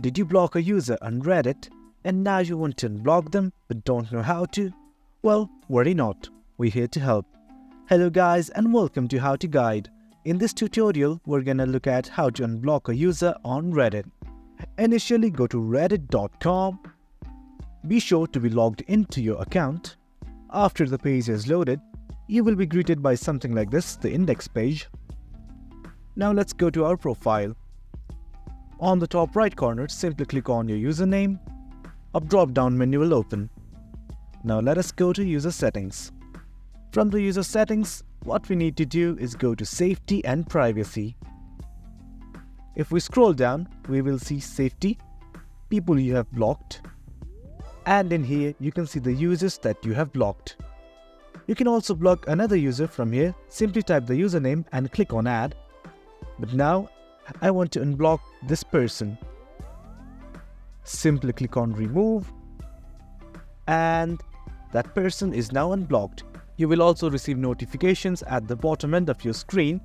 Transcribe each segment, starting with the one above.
Did you block a user on Reddit and now you want to unblock them but don't know how to? Well, worry not, we're here to help. Hello guys and welcome to How to Guide. In this tutorial, we're gonna look at how to unblock a user on Reddit. Initially go to reddit.com. Be sure to be logged into your account. After the page is loaded, you will be greeted by something like this, the index page. Now let's go to our profile. On the top right corner, simply click on your username. A drop-down menu will open. Now let us go to user settings. From the user settings, what we need to do is go to safety and privacy. If we scroll down, we will see safety, people you have blocked, and in here you can see the users that you have blocked. You can also block another user from here. Simply type the username and click on add. But now I want to unblock this person. Simply click on remove and that person is now unblocked. You will also receive notifications at the bottom end of your screen.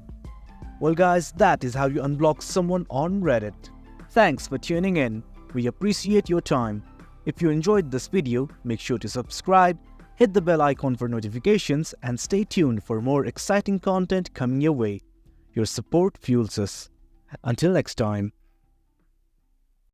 Well guys, that is how you unblock someone on Reddit. Thanks for tuning in. We appreciate your time. If you enjoyed this video, make sure to subscribe, hit the bell icon for notifications and stay tuned for more exciting content coming your way. Your support fuels us. Until next time.